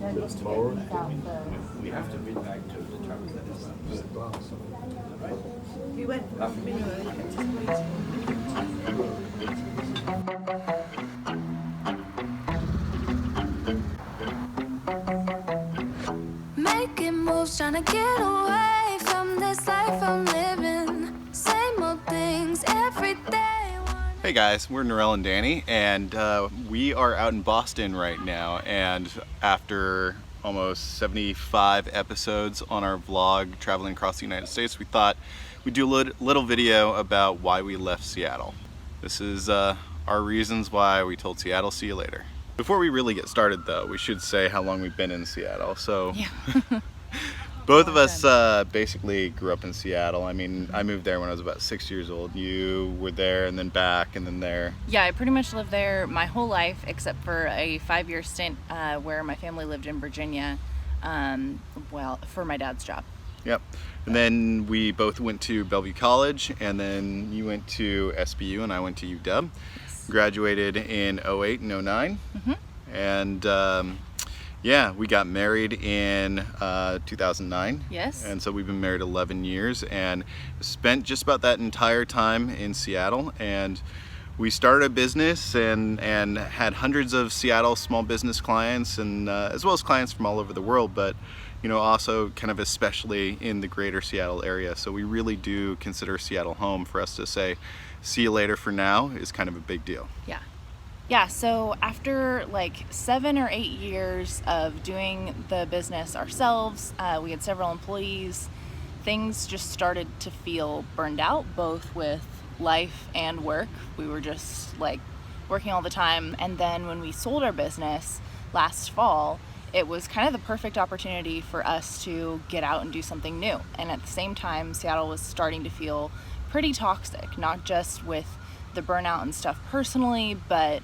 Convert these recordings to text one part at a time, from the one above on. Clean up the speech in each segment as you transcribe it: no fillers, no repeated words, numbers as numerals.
We have to read back to the truck. We went from Making moves, trying to get away from this life I'm living. Same old things every day. Hey guys, we're Norelle and Danny, and we are out in Boston right now, and after almost 75 episodes on our vlog traveling across the United States, we thought we'd do a little video about why we left Seattle. This is our reasons why we told Seattle see you later. Before we really get started though, we should say how long we've been in Seattle. So yeah. Both of us basically grew up in Seattle. I mean, I moved there when I was about 6 years old. You were there and then back and then there. Yeah, I pretty much lived there my whole life except for a 5-year stint where my family lived in Virginia, well, for my dad's job. Yep. And then we both went to Bellevue College, and then you went to SBU and I went to UW. Yes. Graduated in 08 and 09. Mm-hmm. And yeah, we got married in 2009. Yes. And so we've been married 11 years and spent just about that entire time in Seattle. And we started a business and had hundreds of Seattle small business clients, and as well as clients from all over the world, but you know, also kind of especially in the greater Seattle area. So we really do consider Seattle home. For us to say, see you later for now is kind of a big deal. Yeah. Yeah, so after like 7 or 8 years of doing the business ourselves, we had several employees, things just started to feel burned out, both with life and work. We were just like working all the time. And then when we sold our business last fall, it was kind of the perfect opportunity for us to get out and do something new. And at the same time, Seattle was starting to feel pretty toxic, not just with the burnout and stuff personally, but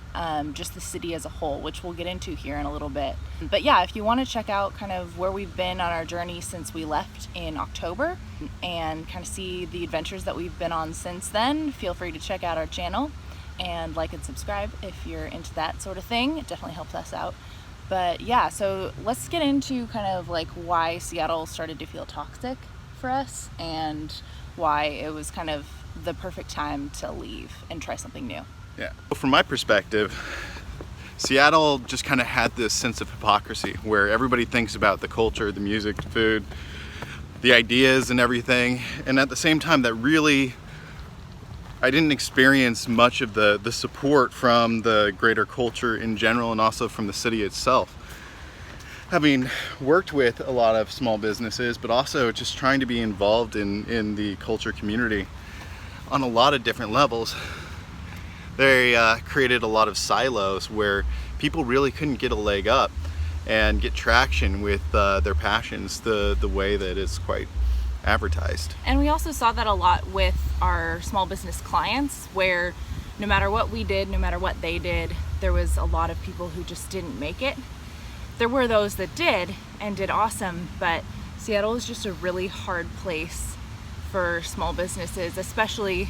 just the city as a whole, which we'll get into here in a little bit. But yeah, if you want to check out kind of where we've been on our journey since we left in October and kind of see the adventures that we've been on since then, feel free to check out our channel and like and subscribe if you're into that sort of thing. It definitely helps us out. But yeah, so let's get into kind of like why Seattle started to feel toxic for us and why it was kind of the perfect time to leave and try something new. Yeah. Well, from my perspective, Seattle just kind of had this sense of hypocrisy where everybody thinks about the culture, the music, the food, the ideas and everything. And at the same time, that really, I didn't experience much of the support from the greater culture in general and also from the city itself. Having worked with a lot of small businesses, but also just trying to be involved in the culture community on a lot of different levels, they created a lot of silos where people really couldn't get a leg up and get traction with their passions the way that it's quite advertised. And we also saw that a lot with our small business clients, where no matter what we did, no matter what they did, there was a lot of people who just didn't make it. There were those that did and did awesome, but Seattle is just a really hard place for small businesses, especially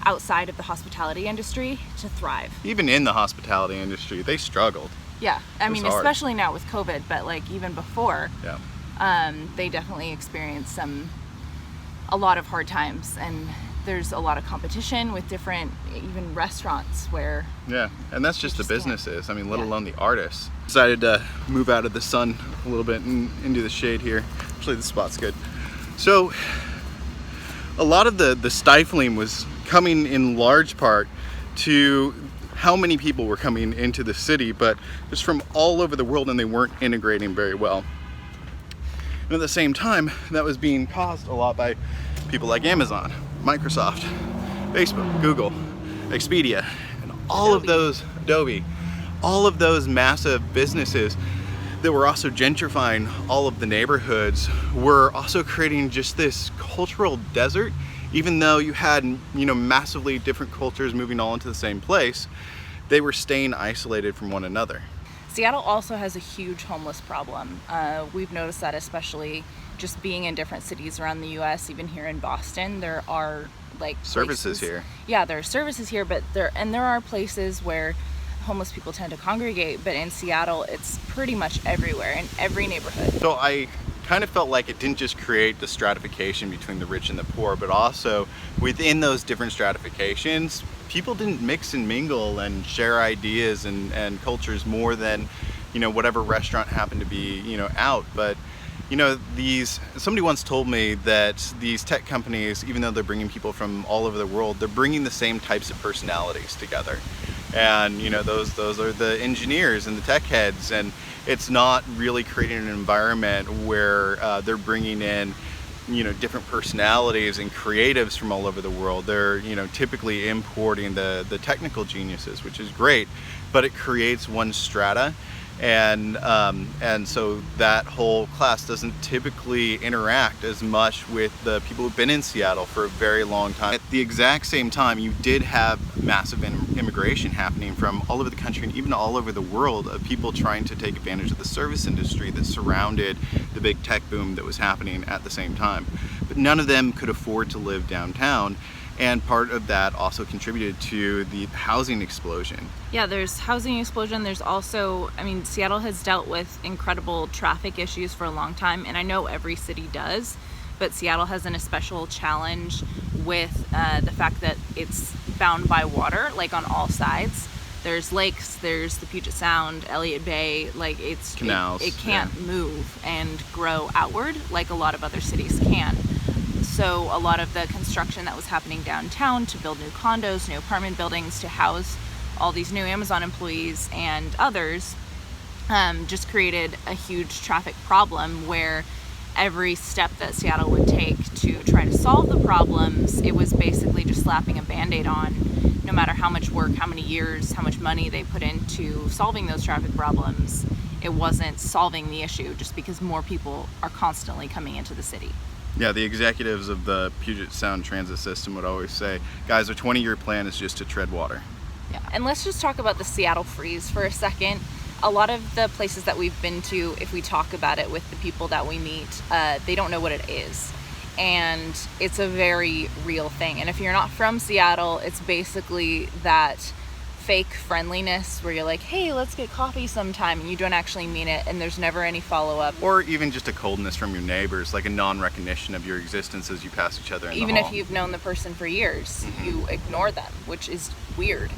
outside of the hospitality industry, to thrive. Even in the hospitality industry, they struggled. Yeah, I mean, especially now with COVID, but like even before, yeah, they definitely experienced a lot of hard times, and there's a lot of competition with different, even restaurants where... Yeah, and that's just the businesses, I mean, let alone the artists. Decided to move out of the sun a little bit and into the shade here. Actually, the spot's good. So, a lot of the stifling was coming in large part to how many people were coming into the city, but just from all over the world, and they weren't integrating very well. And at the same time, that was being caused a lot by people like Amazon, Microsoft, Facebook, Google, Expedia, and all of those, Adobe, all of those massive businesses that were also gentrifying all of the neighborhoods were also creating just this cultural desert. Even though you had, you know, massively different cultures moving all into the same place, they were staying isolated from one another. Seattle also has a huge homeless problem. We've noticed that, especially just being in different cities around the US, even here in Boston, there are like services here. Yeah, there are services here, but there are places where homeless people tend to congregate, but in Seattle, it's pretty much everywhere, in every neighborhood. So I kind of felt like it didn't just create the stratification between the rich and the poor, but also within those different stratifications, people didn't mix and mingle and share ideas and cultures more than, you know, whatever restaurant happened to be, you know, out. But you know, somebody once told me that these tech companies, even though they're bringing people from all over the world, they're bringing the same types of personalities together. And you know, those are the engineers and the tech heads, and it's not really creating an environment where they're bringing in, you know, different personalities and creatives from all over the world. They're, you know, typically importing the technical geniuses, which is great, but it creates one strata. And so that whole class doesn't typically interact as much with the people who've been in Seattle for a very long time. At the exact same time, you did have massive immigration happening from all over the country and even all over the world of people trying to take advantage of the service industry that surrounded the big tech boom that was happening at the same time. But none of them could afford to live downtown. And part of that also contributed to the housing explosion. Yeah, there's housing explosion. There's also, I mean, Seattle has dealt with incredible traffic issues for a long time, and I know every city does, but Seattle has an especial challenge with the fact that it's bound by water, like on all sides. There's lakes, there's the Puget Sound, Elliott Bay, like it's canals. It can't move and grow outward like a lot of other cities can. So a lot of the construction that was happening downtown to build new condos, new apartment buildings, to house all these new Amazon employees and others, just created a huge traffic problem where every step that Seattle would take to try to solve the problems, it was basically just slapping a Band-Aid on. No matter how much work, how many years, how much money they put into solving those traffic problems, it wasn't solving the issue just because more people are constantly coming into the city. Yeah, the executives of the Puget Sound transit system would always say, guys, our 20-year plan is just to tread water. Yeah, and let's just talk about the Seattle freeze for a second. A lot of the places that we've been to, if we talk about it with the people that we meet, they don't know what it is. And it's a very real thing. And if you're not from Seattle, it's basically that fake friendliness where you're like, hey, let's get coffee sometime, and you don't actually mean it, and there's never any follow-up. Or even just a coldness from your neighbors, like a non-recognition of your existence as you pass each other in Even the hall. if you've known the person for years, you ignore them, which is weird.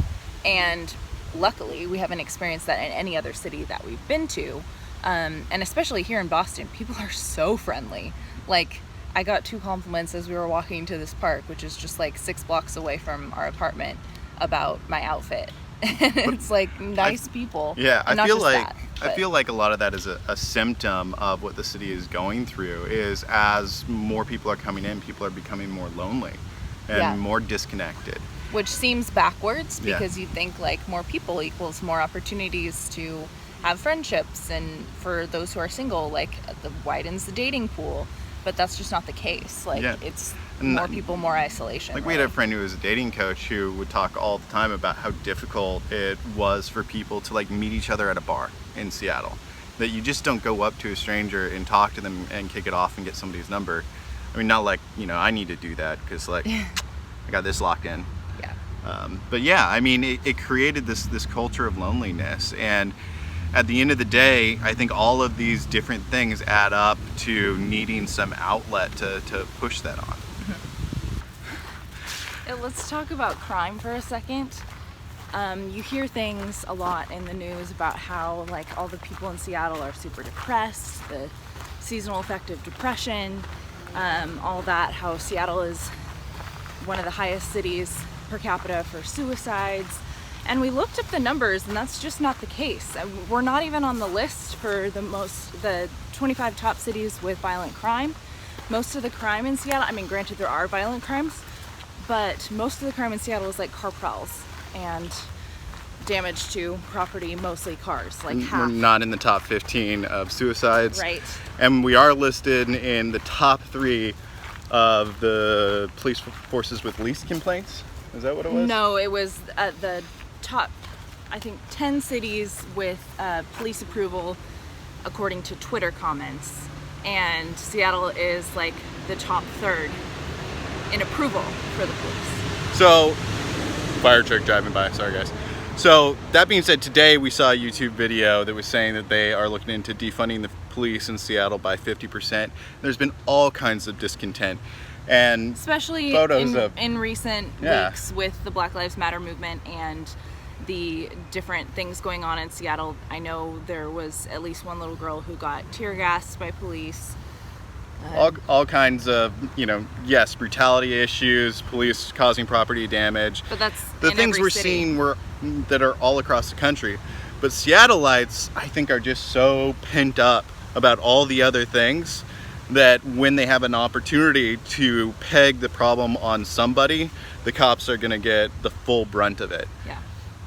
And luckily, we haven't experienced that in any other city that we've been to. And especially here in Boston, people are so friendly. Like, I got 2 compliments as we were walking to this park, which is just like 6 blocks away from our apartment, about my outfit. And it's like nice people. Yeah, and I feel like a lot of that is a symptom of what the city is going through, is as more people are coming in, people are becoming more lonely and more disconnected. Which seems backwards because you think like more people equals more opportunities to have friendships, and for those who are single, like the widens the dating pool. But that's just not the case. Like it's more people, more isolation. Like we had a friend who was a dating coach who would talk all the time about how difficult it was for people to like meet each other at a bar in Seattle. That you just don't go up to a stranger and talk to them and kick it off and get somebody's number. I mean, not like, you know, I need to do that because like I got this locked in. Yeah. But yeah, I mean, it created this culture of loneliness, and at the end of the day, I think all of these different things add up to needing some outlet to push that on. Let's talk about crime for a second. You hear things a lot in the news about how like all the people in Seattle are super depressed, the seasonal effect of depression, all that, how Seattle is one of the highest cities per capita for suicides. And we looked up the numbers, and that's just not the case. We're not even on the list for the 25 top cities with violent crime. Most of the crime in Seattle, I mean, granted there are violent crimes, but most of the crime in Seattle is like car prowls and damage to property, mostly cars, like half. We're not in the top 15 of suicides. Right. And we are listed in the top 3 of the police forces with least complaints. Is that what it was? No, it was the top, I think, 10 cities with police approval according to Twitter comments, and Seattle is like the top 3rd in approval for the police. So, fire truck driving by, sorry guys. So that being said, today we saw a YouTube video that was saying that they are looking into defunding the police in Seattle by 50%. There's been all kinds of discontent, and especially photos in recent weeks with the Black Lives Matter movement and the different things going on in Seattle. I know there was at least one little girl who got tear gassed by police. All kinds of, yes, brutality issues, police causing property damage. But that's the in things every we're city. seeing that are all across the country. But Seattleites, I think, are just so pent up about all the other things that when they have an opportunity to peg the problem on somebody, the cops are going to get the full brunt of it. Yeah.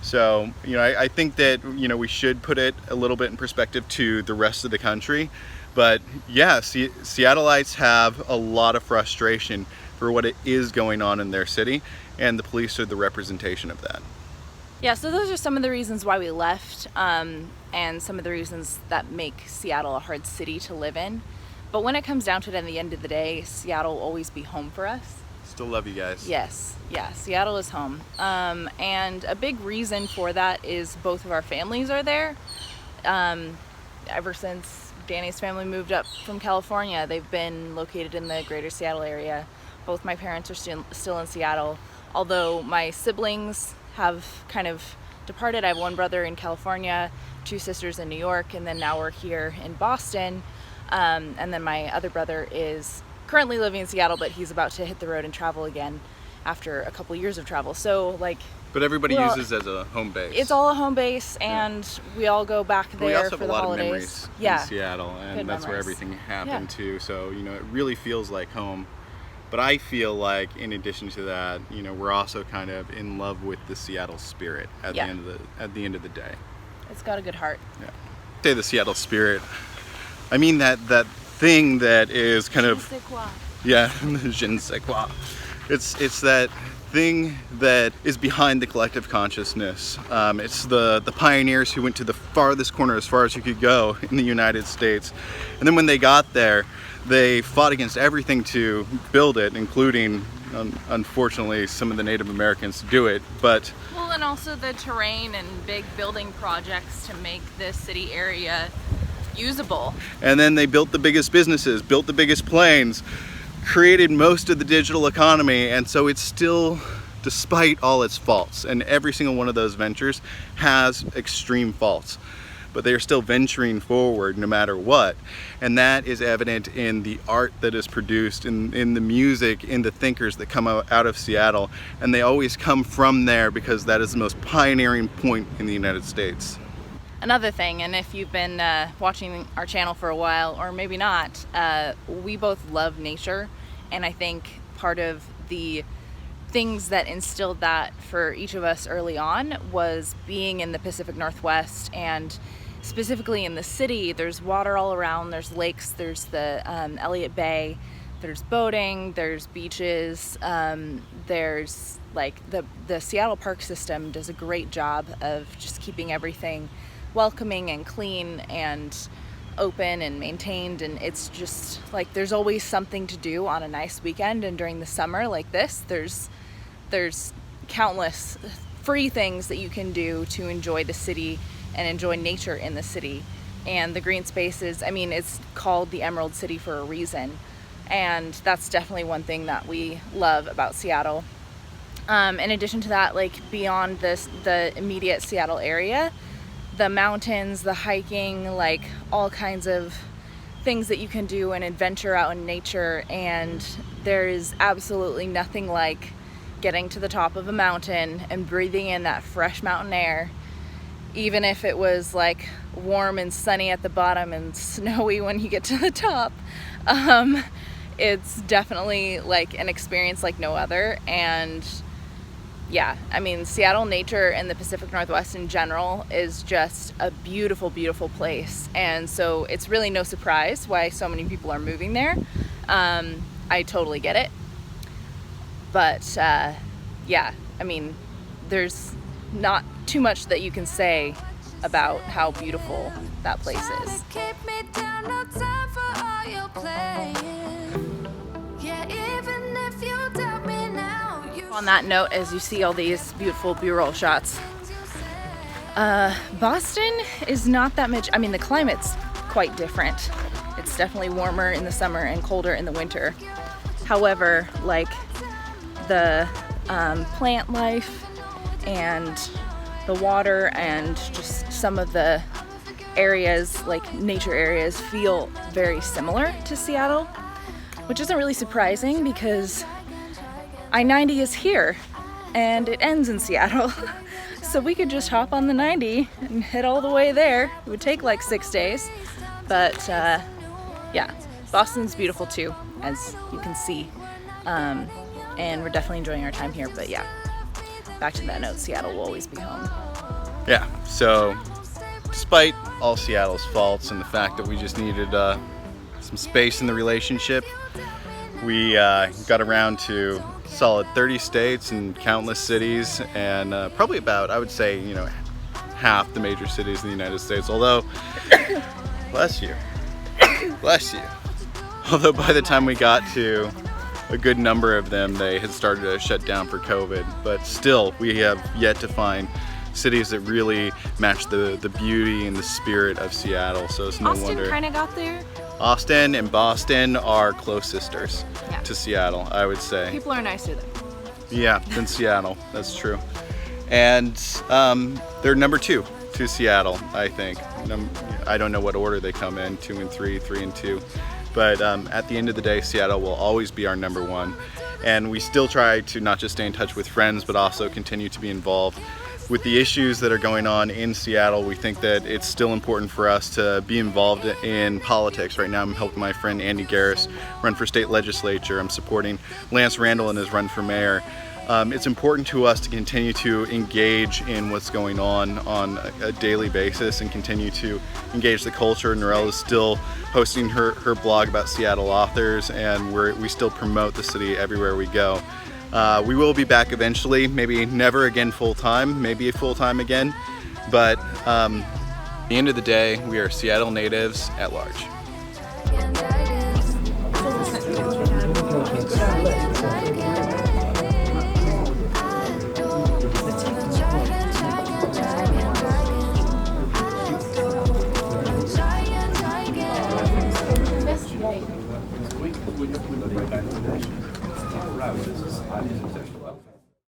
So, I think that, we should put it a little bit in perspective to the rest of the country. But yeah, Seattleites have a lot of frustration for what it is going on in their city, and the police are the representation of that. Yeah, so those are some of the reasons why we left, and some of the reasons that make Seattle a hard city to live in. But when it comes down to it, at the end of the day, Seattle will always be home for us. Still love you guys. Yes, yeah, Seattle is home. And a big reason for that is both of our families are there. Ever since Danny's family moved up from California, they've been located in the greater Seattle area. Both my parents are still in Seattle, although my siblings have kind of departed. I have one brother in California, 2 sisters in New York, and then now we're here in Boston. And then my other brother is currently living in Seattle, but he's about to hit the road and travel again after a couple years of travel. So but everybody uses it as a home base. It's all a home base, and we all go back there we also for have a the lot holidays. of memories Yeah. in Seattle, and Good that's where memories. everything happened too. So it really feels like home. But I feel like, in addition to that, we're also kind of in love with the Seattle spirit at the end of the day. It's got a good heart. Yeah. Say the Seattle spirit. I mean that thing that is kind of je ne sais quoi. It's that thing that is behind the collective consciousness. It's the pioneers who went to the farthest corner, as far as you could go in the United States, and then when they got there, they fought against everything to build it, including unfortunately some of the Native Americans to do it. But well, and also the terrain and big building projects to make this city area usable. And then they built the biggest businesses, built the biggest planes, created most of the digital economy, and so it's still, despite all its faults, and every single one of those ventures has extreme faults, but they are still venturing forward no matter what. And that is evident in the art that is produced, in the music, in the thinkers that come out of Seattle, and they always come from there because that is the most pioneering point in the United States. Another thing, and if you've been watching our channel for a while, or maybe not, we both love nature, and I think part of the things that instilled that for each of us early on was being in the Pacific Northwest, and specifically in the city. There's water all around, there's lakes, there's the Elliott Bay, there's boating, there's beaches, there's the Seattle park system does a great job of just keeping everything welcoming and clean and open and maintained, and it's just there's always something to do on a nice weekend. And during the summer like this, there's countless free things that you can do to enjoy the city and enjoy nature in the city. And the green spaces, I mean, it's called the Emerald City for a reason, and that's definitely one thing that we love about Seattle. In addition to that, beyond the immediate Seattle area, the mountains, the hiking, all kinds of things that you can do and adventure out in nature. And there is absolutely nothing like getting to the top of a mountain and breathing in that fresh mountain air, even if it was warm and sunny at the bottom and snowy when you get to the top. It's definitely an experience like no other. And yeah, I mean, Seattle nature and the Pacific Northwest in general is just a beautiful, beautiful place. And so it's really no surprise why so many people are moving there. I totally get it. But yeah, I mean, there's not too much that you can say about how beautiful that place is. Keep me down, no time for all your playing. Yeah, even if you doubt me now, you On that note, as you see all these beautiful B-roll shots, Boston is not that much, I mean, the climate's quite different. It's definitely warmer in the summer and colder in the winter. However, like the plant life and the water and just some of the areas, like nature areas, feel very similar to Seattle, which isn't really surprising because I-90 is here and it ends in Seattle. So we could just hop on the 90 and head all the way there. It would take like 6 days, but yeah, Boston's beautiful too, as you can see, and we're definitely enjoying our time here. But yeah, back to that note, Seattle will always be home. Yeah, so despite all Seattle's faults and the fact that we just needed some space in the relationship, we got around to solid 30 states and countless cities, and probably about, I would say, you know, half the major cities in the United States. Although, bless you, bless you. Although by the time we got to a good number of them, they had started to shut down for COVID. But still, we have yet to find cities that really match the beauty and the spirit of Seattle. So it's no Austin wonder. kind of got there. Austin and Boston are close sisters Yeah. to Seattle, I would say. People are nicer there. Yeah, than Seattle, that's true. And they're number 2 to Seattle, I think. I don't know what order they come in, 2 and 3, 3 and 2. But at the end of the day, Seattle will always be our number 1. And we still try to not just stay in touch with friends, but also continue to be involved with the issues that are going on in Seattle. We think that it's still important for us to be involved in politics. Right now I'm helping my friend Andy Garris run for state legislature. I'm supporting Lance Randall in his run for mayor. It's important to us to continue to engage in what's going on a daily basis and continue to engage the culture. Norelle is still hosting her blog about Seattle authors, and we still promote the city everywhere we go. We will be back eventually, maybe never again full-time, maybe full-time again, but at the end of the day, we are Seattle natives at large.